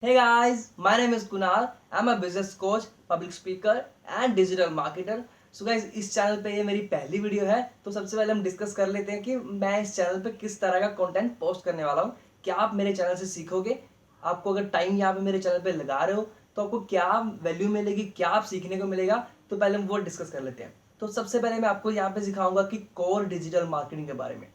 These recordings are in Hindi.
Hey guys, my name is Kunal. I'm a business coach, public speaker and digital marketer. So guys, इस चैनल पे ये मेरी पहली वीडियो है। तो सबसे पहले हम डिस्कस कर लेते हैं कि मैं इस चैनल पे किस तरह का कंटेंट पोस्ट करने वाला हूँ। क्या आप मेरे चैनल से सीखोगे? आपको अगर टाइम यहाँ पे मेरे चैनल पे लगा रहे हो तो आपको क्या वैल्यू मिलेगी, क्या आप सीखने को मिलेगा, तो पहले हम वो डिस्कस कर लेते हैं। तो सबसे पहले मैं आपको यहाँ पे सिखाऊंगा कि कोर डिजिटल मार्केटिंग के बारे में।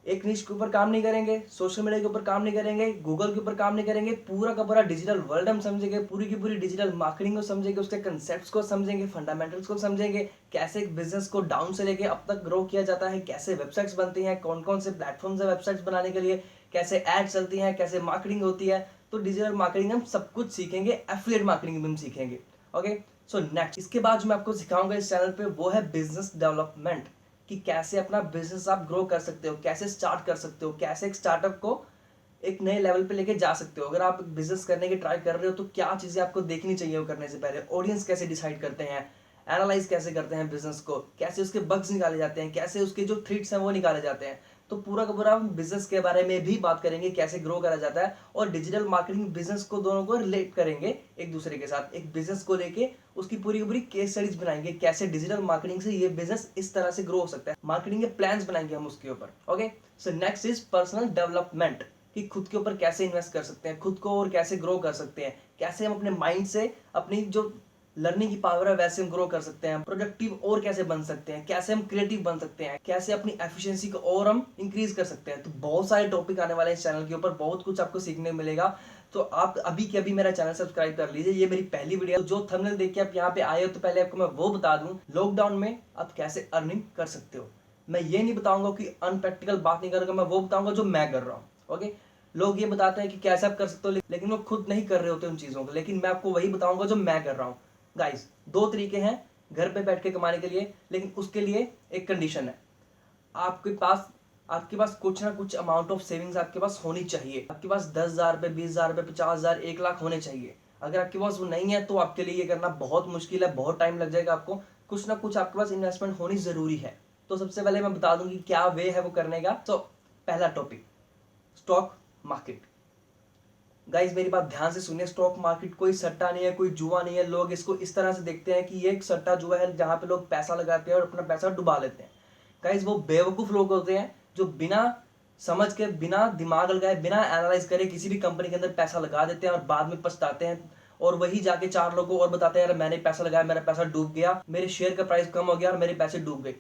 एक निश के ऊपर काम नहीं करेंगे, सोशल मीडिया के ऊपर काम नहीं करेंगे, गूगल के ऊपर काम नहीं करेंगे, पूरा का पूरा डिजिटल वर्ल्ड हम समझेंगे, पूरी की पूरी डिजिटल मार्केटिंग को समझेंगे, उसके कंसेप्ट्स को समझेंगे, फंडामेंटल्स को समझेंगे, कैसे एक बिजनेस को डाउन से लेके अब तक ग्रो किया जाता है, कैसे वेबसाइट्स बनती हैं, कौन कौन से प्लेटफॉर्म्स है वेबसाइट्स बनाने के लिए, कैसे एड चलती हैं, कैसे मार्केटिंग होती है। तो डिजिटल मार्केटिंग हम सब कुछ सीखेंगे, एफिलिएट मार्केटिंग भी हम सीखेंगे। ओके, सो नेक्स्ट इसके बाद जो मैं आपको सिखाऊंगा इस चैनल पे वो है बिजनेस डेवलपमेंट, कि कैसे अपना बिजनेस आप ग्रो कर सकते हो, कैसे स्टार्ट कर सकते हो, कैसे एक स्टार्टअप को एक नए लेवल पे लेके जा सकते हो। अगर आप बिजनेस करने की ट्राई कर रहे हो तो क्या चीजें आपको देखनी चाहिए वो करने से पहले, ऑडियंस कैसे डिसाइड करते हैं, एनालाइज कैसे करते हैं बिजनेस को, कैसे उसके बग्स निकाले जाते हैं, कैसे उसके जो थ्रेट्स हैं वो निकाले जाते हैं। तो पूरा का पूरा हम बिजनेस के बारे में भी बात करेंगे, कैसे ग्रो करा जाता है, और डिजिटल मार्केटिंग बिजनेस को दोनों को रिलेट करेंगे एक दूसरे के साथ। एक बिजनेस को लेके उसकी पूरी की पूरी केस स्टडीज बनाएंगे, कैसे डिजिटल मार्केटिंग से ये बिजनेस इस तरह से ग्रो हो सकता है, मार्केटिंग के प्लान्स बनाएंगे हम उसके ऊपर। Okay, so next is personal development, कि खुद के ऊपर कैसे इन्वेस्ट कर सकते हैं, खुद को और कैसे ग्रो कर सकते हैं, कैसे हम अपने माइंड से अपनी जो लर्निंग की पावर है वैसे हम ग्रो कर सकते हैं, प्रोडक्टिव और कैसे बन सकते हैं, कैसे हम क्रिएटिव बन सकते हैं, कैसे अपनी एफिशिएंसी को और हम इंक्रीज कर सकते हैं। तो बहुत सारे टॉपिक आने वाले हैं इस चैनल के ऊपर, बहुत कुछ आपको सीखने को मिलेगा। तो आप अभी के अभी मेरा चैनल सब्सक्राइब कर लीजिए, ये मेरी पहली वीडियो है। तो जो थंबनेल देख के आप यहाँ पे आए हो, तो पहले आपको मैं वो बता दूं लॉकडाउन में आप कैसे अर्निंग कर सकते हो। मैं ये नहीं बताऊंगा कि अनप्रैक्टिकल बात नहीं करूंगा, मैं वो बताऊंगा जो मैं कर रहा हूँ। ओके, लोग ये बताते हैं कि कैसे आप कर सकते हो, लेकिन वो खुद नहीं कर रहे होते उन चीजों को, लेकिन मैं आपको वही बताऊंगा जो मैं कर रहा हूँ। गाइस, दो तरीके हैं घर पे बैठ के कमाने के लिए, लेकिन उसके लिए एक कंडीशन है। आपके पास कुछ ना कुछ अमाउंट ऑफ सेविंग्स आपके पास होनी चाहिए। आपके पास 10,000 रुपए, 20,000 रुपए, 50,000, 1 लाख होने चाहिए। अगर आपके पास वो नहीं है तो आपके लिए ये करना बहुत मुश्किल है, बहुत टाइम लग जाएगा आपको। कुछ ना कुछ आपके पास इन्वेस्टमेंट होनी जरूरी है। तो सबसे पहले मैं बता दूंगी क्या वे है वो करने का। तो पहला टॉपिक, स्टॉक मार्केट। गाइज मेरी बात ध्यान से सुनिए, स्टॉक मार्केट कोई सट्टा नहीं है, कोई जुआ नहीं है। लोग इसको इस तरह से देखते हैं कि ये एक सट्टा जुआ है जहां पे लोग पैसा लगाते हैं और अपना पैसा डुबा लेते हैं। गाइज वो बेवकूफ लोग होते हैं जो बिना समझ के, बिना दिमाग लगाए, बिना एनालाइज करे किसी भी कंपनी के अंदर पैसा लगा देते हैं और बाद में पछताते हैं। और वही जाके चार लोगों और बताते हैं यार मैंने पैसा लगाया, मेरा पैसा डूब गया, मेरे शेयर का प्राइस कम हो गया और मेरे पैसे डूब गए।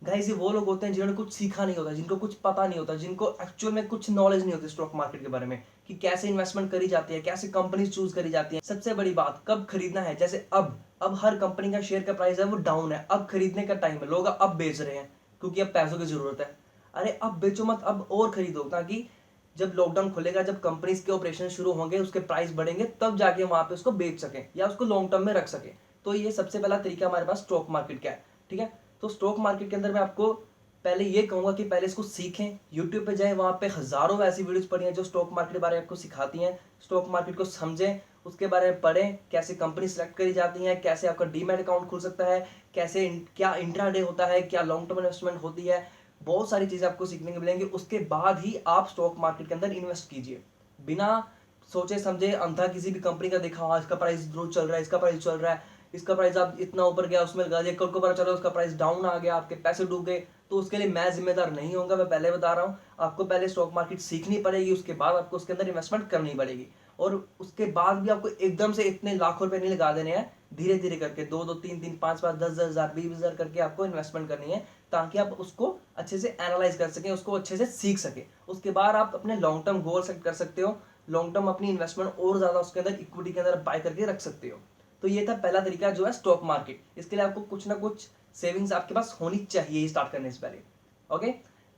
गाइस ये वो लोग होते हैं जिन्होंने कुछ सीखा नहीं होता, जिनको कुछ पता नहीं होता, जिनको एक्चुअल में कुछ नॉलेज नहीं होती स्टॉक मार्केट के बारे में, कि कैसे इन्वेस्टमेंट करी जाती है, कैसे कंपनीज चूज करी जाती है। सबसे बड़ी बात, कब खरीदना है। जैसे अब हर कंपनी का शेयर का प्राइस है वो डाउन है, अब खरीदने का टाइम है, लोग अब बेच रहे हैं क्योंकि अब पैसों की जरूरत है। अरे अब बेचो मत, अब और खरीदो, ताकि जब लॉकडाउन खुलेगा, जब कंपनीज के ऑपरेशन शुरू होंगे, उसके प्राइस बढ़ेंगे, तब जाके वहां पे उसको बेच सके या उसको लॉन्ग टर्म में रख सके। तो ये सबसे पहला तरीका हमारे पास स्टॉक मार्केट का है। ठीक है, तो स्टॉक मार्केट के अंदर मैं आपको पहले ये कहूंगा कि पहले इसको सीखें। यूट्यूब पे जाएं, वहां पे हजारों ऐसी वीडियोस पड़ी हैं जो स्टॉक मार्केट के बारे में आपको सिखाती हैं। स्टॉक मार्केट को समझें, उसके बारे में पढ़ें, कैसे कंपनी सेलेक्ट करी जाती है, कैसे आपका डीमैट अकाउंट खुल सकता है, कैसे क्या इंट्राडे होता है, क्या लॉन्ग टर्म इन्वेस्टमेंट होती है। बहुत सारी चीजें आपको सीखने को मिलेंगी। उसके बाद ही आप स्टॉक मार्केट के अंदर इन्वेस्ट कीजिए, बिना सोचे समझे अंधा किसी भी कंपनी का देखा, हाँ इसका प्राइस ग्रोथ चल रहा है, इसका प्राइस चल रहा है, इसका प्राइस आप इतना ऊपर गया उसमें लगा दिया, कल को पता चला उसका प्राइस डाउन आ गया, आपके पैसे डूब गए, तो उसके लिए मैं जिम्मेदार नहीं होऊंगा। मैं पहले बता रहा हूँ, आपको पहले स्टॉक मार्केट सीखनी पड़ेगी, उसके बाद आपको उसके अंदर इन्वेस्टमेंट करनी पड़ेगी। और उसके बाद भी आपको एकदम से इतने लाखों रुपए नहीं लगा देने हैं, धीरे धीरे करके दो दो तीन तीन पांच पांच 10,000 20,000 करके आपको इन्वेस्टमेंट करनी है, ताकि आप उसको अच्छे से एनालाइज कर सकें, उसको अच्छे से सीख सके। उसके बाद आप अपने लॉन्ग टर्म गोल सेट कर सकते हो, लॉन्ग टर्म अपनी इन्वेस्टमेंट और ज्यादा उसके अंदर इक्विटी के अंदर बाय करके रख सकते हो। तो ये था पहला तरीका जो है स्टॉक मार्केट। इसके लिए आपको कुछ ना कुछ सेविंग्स आपके पास होनी चाहिए स्टार्ट करने से पहले। Okay,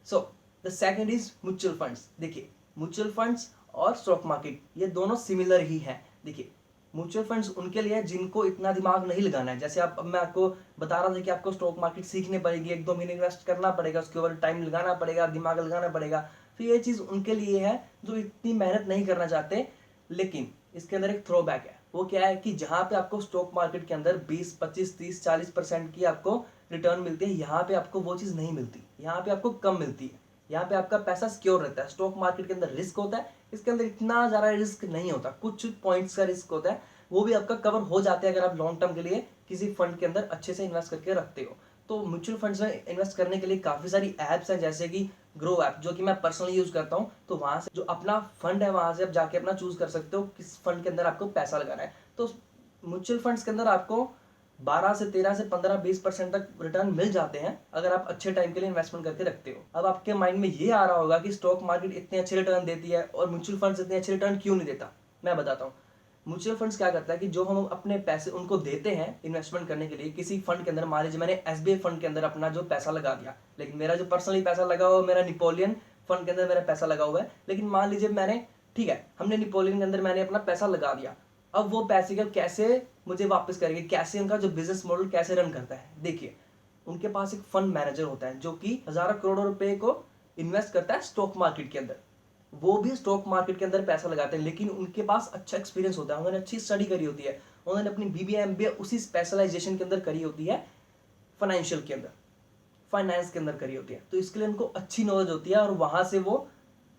so the second is mutual funds. देखिए, म्यूचुअल फंड्स और स्टॉक मार्केट ये दोनों सिमिलर ही हैं। देखिए, म्यूचुअल फंड्स उनके लिए जिनको इतना दिमाग नहीं लगाना है। जैसे अब मैं आपको बता रहा था कि आपको स्टॉक मार्केट सीखनी पड़ेगी, 1-2 महीने इन्वेस्ट करना पड़ेगा, उसके ऊपर टाइम लगाना पड़ेगा, दिमाग लगाना पड़ेगा। तो ये चीज उनके लिए है जो इतनी मेहनत नहीं करना चाहते। लेकिन इसके अंदर एक थ्रो बैक है, वो क्या है कि जहां पे आपको स्टॉक मार्केट के अंदर 20, 25, 30, 40% की आपको रिटर्न मिलती है, यहाँ पे आपको वो चीज नहीं मिलती, यहाँ पे आपको कम मिलती है। यहाँ पे आपका पैसा सिक्योर रहता है। स्टॉक मार्केट के अंदर रिस्क होता है, इसके अंदर इतना ज़्यादा रिस्क नहीं होता, कुछ पॉइंट्स का रिस्क होता है, वो भी आपका कवर हो जाते हैं अगर आप लॉन्ग टर्म के लिए किसी फंड के अंदर अच्छे से इन्वेस्ट करके रखते हो। तो म्यूचुअल फंड्स में इन्वेस्ट करने के लिए काफ़ी सारी ऐप्स हैं, जैसे कि ग्रो ऐप, जो कि मैं पर्सनली यूज़ करता हूँ। तो वहाँ से जो अपना फंड है, वहाँ से आप जाके अपना चूज़ कर सकते हो किस फंड के अंदर आपको पैसा लगाना है। तो म्यूचुअल फंड्स के अंदर आपको 12 से 13 से 15-20% तक रिटर्न मिल जाते हैं अगर आप अच्छे टाइम के लिए इन्वेस्टमेंट करके रखते हो। अब आपके माइंड में ये आ रहा होगा कि स्टॉक मार्केट इतने अच्छे रिटर्न देती है और म्यूचुअल फंड्स इतने अच्छे रिटर्न क्यों नहीं देता। मैं बताता हूँ। म्यूचुअल फंड्स क्या करता है कि जो हम अपने पैसे उनको देते हैं इन्वेस्टमेंट करने के लिए किसी फंड के अंदर, मान लीजिए मैंने एसबीआई फंड के अंदर अपना जो पैसा लगा दिया, लेकिन मेरा जो पर्सनली पैसा लगा हुआ, मेरा नेपोलियन फंड के अंदर मेरा पैसा लगा हुआ है, लेकिन मान लीजिए मैंने, ठीक है, हमने नेपोलियन के अंदर मैंने अपना पैसा लगा दिया। अब वो पैसे का कैसे मुझे वापस करेंगे, कैसे उनका जो बिजनेस मॉडल कैसे रन करता है। देखिए, उनके पास एक फंड मैनेजर होता है जो कि हजारों करोड़ों रुपए को इन्वेस्ट करता है स्टॉक मार्केट के अंदर। वो भी स्टॉक मार्केट के अंदर पैसा लगाते हैं, लेकिन उनके पास अच्छा एक्सपीरियंस होता है, उन्होंने अच्छी स्टडी करी होती है, उन्होंने अपनी बीबीए एमबीए उसी स्पेशलाइजेशन के अंदर करी होती है, फाइनेंशियल के अंदर, फाइनेंस के अंदर करी होती है। तो इसके लिए उनको अच्छी नॉलेज होती है और वहां से वो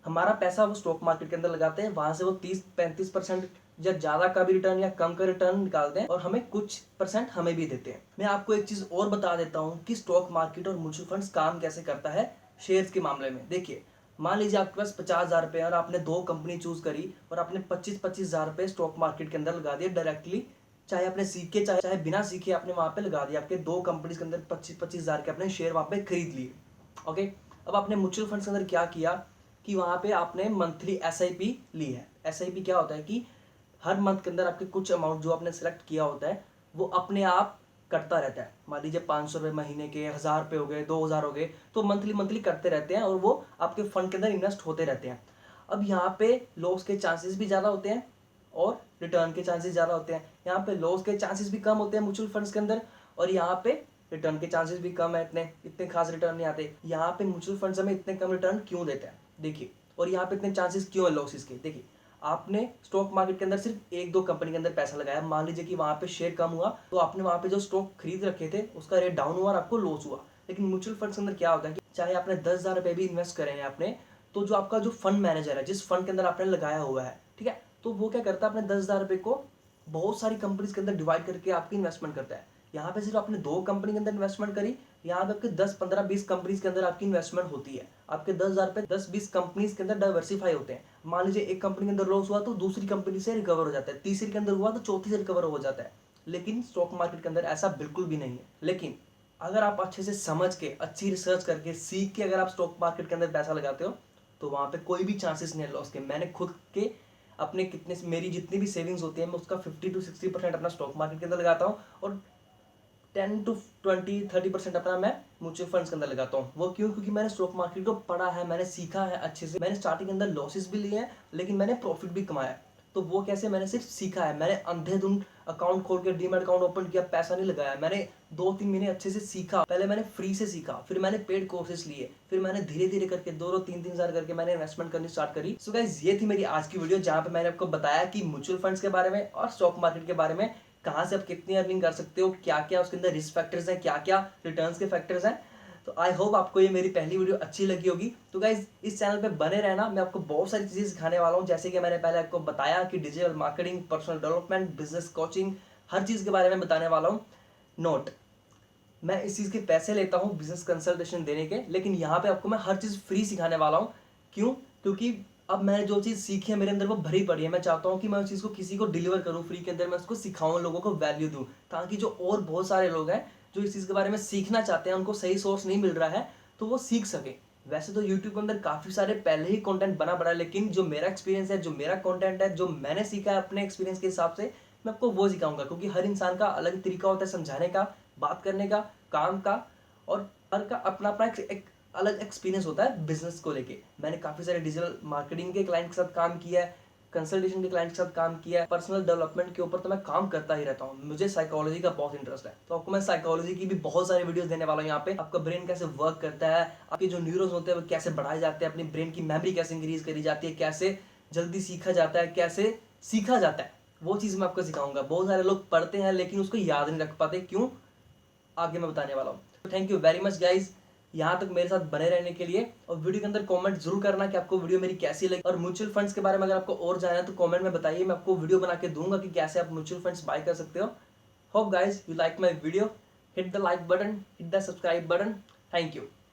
हमारा पैसा वो स्टॉक मार्केट के अंदर लगाते हैं, वहां से वो 30-35% या ज्यादा का भी रिटर्न या कम का रिटर्न निकालते हैं और हमें कुछ परसेंट हमें भी देते हैं। मैं आपको एक चीज और बता देता हूँ कि स्टॉक मार्केट और म्यूचुअल फंड्स काम कैसे करता है शेयर्स के मामले में। देखिए, मान लीजिए आपके पास 50,000 रुपए और आपने 2 कंपनी चूज करी और आपने 25-25,000 रुपए स्टॉक मार्केट के अंदर लगा दिए डायरेक्टली, चाहे आपने सीख के चाहे बिना सीखे आपने वहां पे लगा दिया, आपके 2 कंपनीज के अंदर 25-25,000 के अपने शेयर वहां पे खरीद लिए। ओके, अब आपने म्यूचुअल फंड्स के अंदर क्या किया कि वहां पे आपने मंथली एसआईपी ली है। एसआईपी क्या होता है कि हर मंथ के अंदर आपके कुछ अमाउंट जो आपने सेलेक्ट किया होता है वो अपने आप कटता रहता है। मान लीजिए 500 रुपये महीने के, 1000 रुपये हो गए, 2000 हो गए, तो मंथली मंथली करते रहते हैं और वो आपके फंड के अंदर इन्वेस्ट होते रहते हैं। अब यहाँ पे लॉस के चांसेस भी ज़्यादा होते हैं और रिटर्न के चांसेस ज़्यादा होते हैं। यहाँ पे लॉस के चांसेस भी कम होते हैं म्यूचुअल फंड्स के अंदर, और यहाँ पे रिटर्न के चांसेस भी कम है, इतने इतने खास रिटर्न नहीं आते। यहाँ पे म्यूचुअल फंड्स हमें इतने कम रिटर्न क्यों देते हैं, देखिए, और यहाँ पे इतने चांसेस क्यों है लॉसेस के। देखिए, आपने स्टॉक मार्केट के अंदर सिर्फ 1-2 कंपनी के अंदर पैसा लगाया, मान लीजिए कि वहां पे शेयर कम हुआ तो आपने वहां पे जो स्टॉक खरीद रखे थे उसका रेट डाउन हुआ और आपको लॉस हुआ। लेकिन म्यूचुअल फंड्स के अंदर क्या होता है कि चाहे आपने 10,000 रुपए भी इन्वेस्ट करे हैं आपने, तो जो आपका जो फंड मैनेजर है, जिस फंड के अंदर आपने लगाया हुआ है, ठीक है, तो वो क्या करता है, अपने 10,000 रुपए को बहुत सारी कंपनीज के अंदर डिवाइड करके आपकी इन्वेस्टमेंट करता है। यहाँ पे सिर्फ आपने 2 कंपनी के अंदर इन्वेस्टमेंट करी, यहाँ पे आपके 10-15-20 कंपनीज के अंदर आपकी इन्वेस्टमेंट होती है। आपके 10,000 रुपए 10-20 कंपनीज के अंदर डाइवर्सिफाई होते हैं। मान लीजिए एक कंपनी के अंदर लॉस हुआ तो दूसरी कंपनी से रिकवर हो जाता है, तीसरी के अंदर हुआ तो चौथी से रिकवर हो जाता है। लेकिन स्टॉक मार्केट के अंदर ऐसा बिल्कुल भी नहीं है। लेकिन अगर आप अच्छे से समझ के, अच्छी रिसर्च करके, सीख के अगर आप स्टॉक मार्केट के अंदर पैसा लगाते हो तो वहां पे कोई भी चांसेस नहीं है लॉस के। मैंने खुद के अपने कितने, मेरी जितनी भी सेविंग्स होती है मैं उसका 50-60% अपना स्टॉक मार्केट के अंदर लगाता हूँ और 10-20-30% अपना मैं म्यूचुअल फंड्स के अंदर लगाता हूँ। वो क्यों? क्योंकि मैंने स्टॉक मार्केट को पढ़ा है, मैंने सीखा है अच्छे से। मैंने स्टार्टिंग के अंदर लॉसेस भी लिए हैं लेकिन मैंने प्रॉफिट भी कमाया। तो वो कैसे? मैंने सिर्फ सीखा है। मैंने अंधेधुंध अकाउंट खोल के डीमैट अकाउंट ओपन किया, पैसा नहीं लगाया। मैंने 2-3 महीने अच्छे से सीखा। पहले मैंने फ्री से सीखा, फिर मैंने पेड कोर्सेज लिए, फिर मैंने धीरे धीरे करके 2-3 हजार करके मैंने इन्वेस्टमेंट करनी स्टार्ट करी। सो गाइस, ये थी मेरी आज की वीडियो जहाँ पे मैंने आपको बताया कि म्यूचुअल फंड्स के बारे में और स्टॉक मार्केट के बारे में, कहाँ से आप कितनी अर्निंग कर सकते हो, क्या क्या उसके अंदर रिस्क फैक्टर्स हैं, क्या क्या रिटर्न्स के फैक्टर्स हैं। तो आई होप आपको ये मेरी पहली वीडियो अच्छी लगी होगी। तो गाइज, इस चैनल पे बने रहना, मैं आपको बहुत सारी चीजें सिखाने वाला हूँ। जैसे कि मैंने पहले आपको बताया कि digital marketing, personal development, business coaching, हर चीज के बारे में बताने वाला हूँ। नोट, मैं इस चीज के पैसे लेता हूँ बिजनेस कंसल्टेशन देने के, लेकिन यहाँ पे आपको मैं हर चीज फ्री सिखाने वाला हूँ। क्यों? क्योंकि अब मैंने जो चीज सीखी है मेरे अंदर वो भरी पड़ी है। मैं चाहता हूँ कि मैं उस चीज को किसी को डिलीवर करूँ फ्री के अंदर, मैं उसको सिखाऊं, लोगों को वैल्यू दूं, ताकि जो और बहुत सारे लोग हैं जो इस चीज के बारे में सीखना चाहते हैं, उनको सही सोर्स नहीं मिल रहा है, तो वो सीख सके। वैसे तो यूट्यूब के अंदर काफी सारे पहले ही कंटेंट बना पड़ा है, लेकिन जो मेरा एक्सपीरियंस है, जो मेरा कंटेंट है, जो मैंने सीखा है अपने एक्सपीरियंस के हिसाब से, मैं आपको वो सिखाऊंगा। क्योंकि हर इंसान का अलग तरीका होता है समझाने का, बात करने का, काम का, और हर का अपना अपना एक अलग एक्सपीरियंस होता है बिजनेस को लेके। मैंने काफी सारे डिजिटल मार्केटिंग के क्लाइंट के साथ काम किया है, कंसल्टेशन के क्लाइंट के साथ काम किया है, पर्सनल डेवलपमेंट के ऊपर तो मैं काम करता ही रहता हूँ। मुझे साइकोलॉजी का बहुत इंटरेस्ट है, तो आपको मैं साइकोलॉजी की भी बहुत सारे वीडियोस देने वाला हूँ। यहाँ पे आपका ब्रेन कैसे वर्क करता है, आपके जो न्यूरॉन्स होते हैं वो कैसे बढ़ाए जाते हैं, अपनी ब्रेन की मेमोरी कैसे इंक्रीज करी जाती है, कैसे जल्दी सीखा जाता है, कैसे सीखा जाता है, वो चीज मैं आपको सिखाऊंगा। बहुत सारे लोग पढ़ते हैं लेकिन उसको याद नहीं रख पाते, क्यों? आगे मैं बताने वाला हूँ। Thank you very much guys. यहाँ तक मेरे साथ बने रहने के लिए। और वीडियो के अंदर कमेंट जरूर करना कि आपको वीडियो मेरी कैसी लगी। और म्यूचुअल फंड्स के बारे में अगर आपको और जानना है तो कमेंट में बताइए, मैं आपको वीडियो बना के दूंगा कि कैसे आप म्यूचुअल फंड्स बाय कर सकते हो। Hope guys you like my video, hit the like button, hit the subscribe button. Thank you.